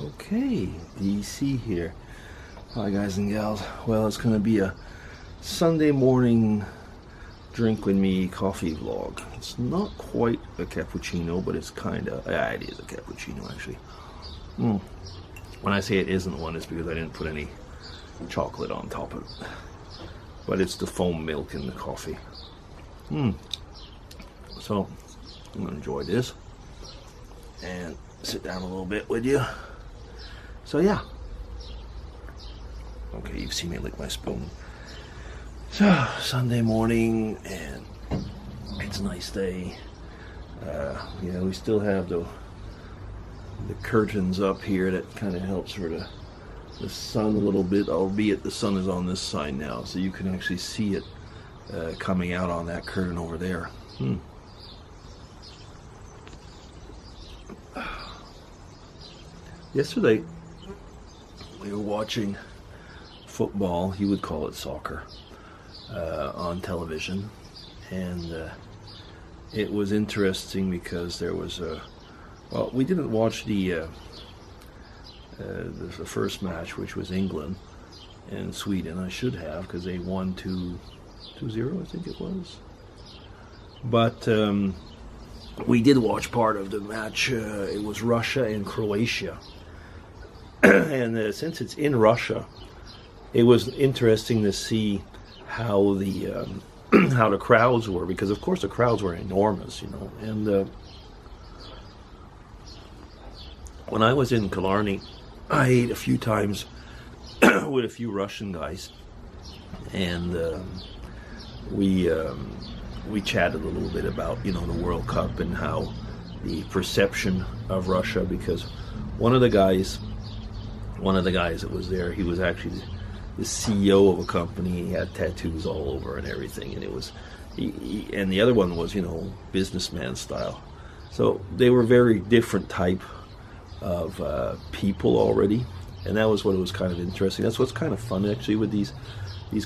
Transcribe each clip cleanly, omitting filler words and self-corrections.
Okay, DC here. Hi guys and gals. Well, it's going to be a Sunday morning drink with me coffee vlog. It's not quite a cappuccino, but it's kind of, it is a cappuccino actually. When I say it isn't one, it's because I didn't put any chocolate on top of it. But it's the foam milk in the coffee. So, I'm going to enjoy this and sit down a little bit with you. So yeah. Okay, you've seen me lick my spoon. So, Sunday morning, and it's a nice day. Yeah, we still have the curtains up here. That kind of helps for the sun a little bit, albeit the sun is on this side now, so you can actually see it coming out on that curtain over there. Yesterday, we were watching football, you would call it soccer, on television, and it was interesting because there was well, we didn't watch the first match, which was England and Sweden. I should have, because they won 2-0, I think it was. But we did watch part of the match. It was Russia and Croatia. And since it's in Russia, it was interesting to see how the how the crowds were, because of course the crowds were enormous, you know. And when I was in Killarney, I ate a few times with a few Russian guys, and we chatted a little bit about, you know, the World Cup and how the perception of Russia, because one of the guys that was there, he was actually the CEO of a company. He had tattoos all over and everything, and it was and the other one was, you know, businessman style. So they were very different type of people already, and that was what was kind of interesting. That's what's kind of fun actually with these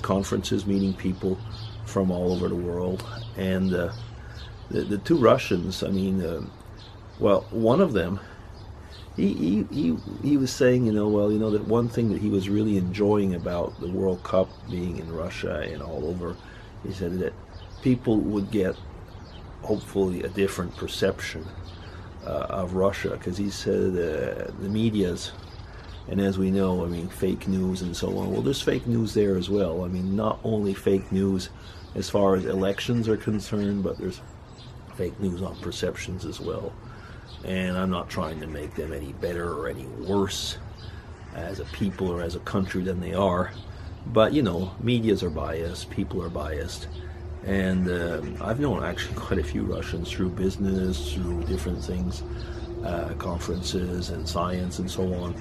conferences, meeting people from all over the world. And the two Russians, I mean, well, one of them, he was saying, you know, well, you know, that one thing that he was really enjoying about the World Cup being in Russia and all over, he said that people would get hopefully a different perception of Russia, because he said the media's, and as we know, I mean, fake news and so on. Well, there's fake news there as well. I mean, not only fake news as far as elections are concerned, but there's fake news on perceptions as well. And I'm not trying to make them any better or any worse as a people or as a country than they are. But, you know, medias are biased, people are biased. And I've known actually quite a few Russians through business, through different things, conferences and science and so on.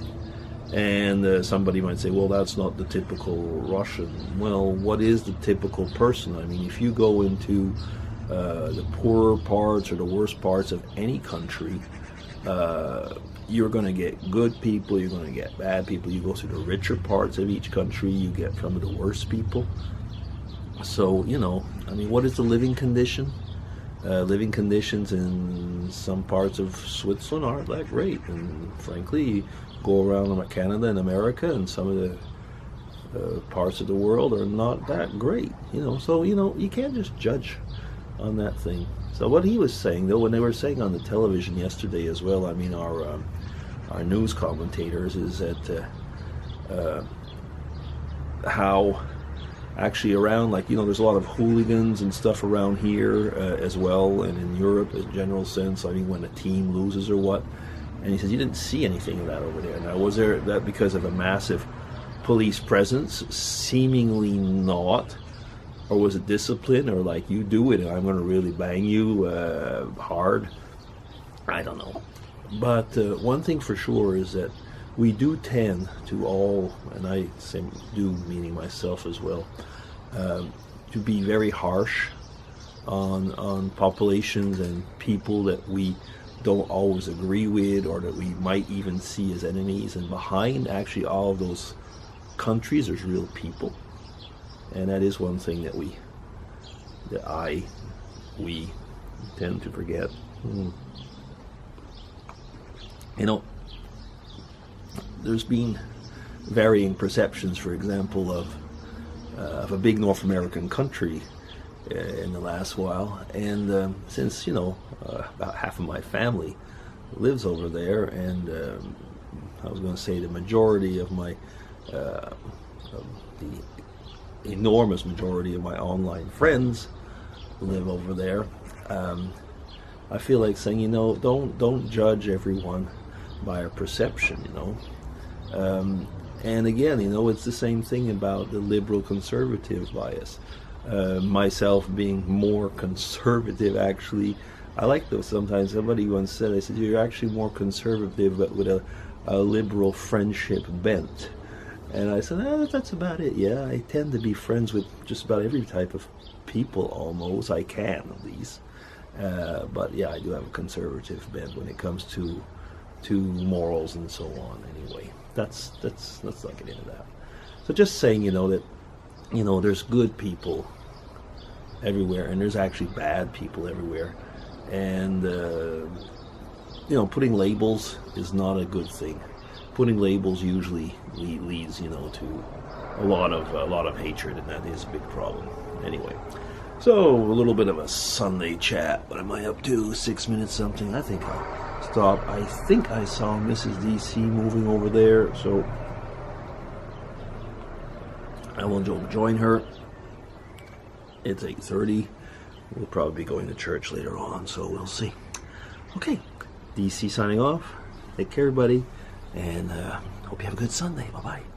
And somebody might say, well, that's not the typical Russian. Well, what is the typical person? I mean, if you go into the poorer parts or the worst parts of any country, you're going to get good people, you're going to get bad people. You go through the richer parts of each country, you get some of the worst people. So, you know, I mean, what is the living condition? Living conditions in some parts of Switzerland aren't that great, and frankly, you go around Canada and America, and some of the parts of the world are not that great, you know. So, you know, you can't just judge on that thing. So what he was saying, though, when they were saying on the television yesterday as well, I mean, our news commentators, is that how actually around, like, you know, there's a lot of hooligans and stuff around here as well, and in Europe in general sense, I mean, when a team loses or what. And he says, you didn't see anything of that over there. Now, was there that because of a massive police presence? Seemingly not. Or was it discipline, or like, you do it and I'm going to really bang you hard? I don't know. But one thing for sure is that we do tend to all, and I say do meaning myself as well, to be very harsh on populations and people that we don't always agree with, or that we might even see as enemies. And behind actually all of those countries, there's real people. And that is one thing that we tend to forget. You know, there's been varying perceptions, for example, of a big North American country in the last while, and since about half of my family lives over there, and I was going to say the majority of my the enormous majority of my online friends live over there. I feel like saying, don't judge everyone by a perception, and again, it's the same thing about the liberal conservative bias. Myself being more conservative, actually, I like those. Sometimes somebody once said, I said, you're actually more conservative, but with a liberal friendship bent. And I said, that's about it. Yeah, I tend to be friends with just about every type of people, almost. I can, at least. But yeah, I do have a conservative bent when it comes to morals and so on. Anyway, let's not get into that. So just saying, that there's good people everywhere, and there's actually bad people everywhere, and putting labels is not a good thing. Putting labels usually leads to a lot of hatred, and that is a big problem. Anyway, so a little bit of a Sunday chat. What am I up to? 6 minutes something. I think I'll stop. I think I saw Mrs. DC moving over there, so I will join her. It's 8:30. We'll probably be going to church later on, so we'll see. Okay, DC signing off. Take care, everybody, and hope you have a good Sunday. Bye-bye.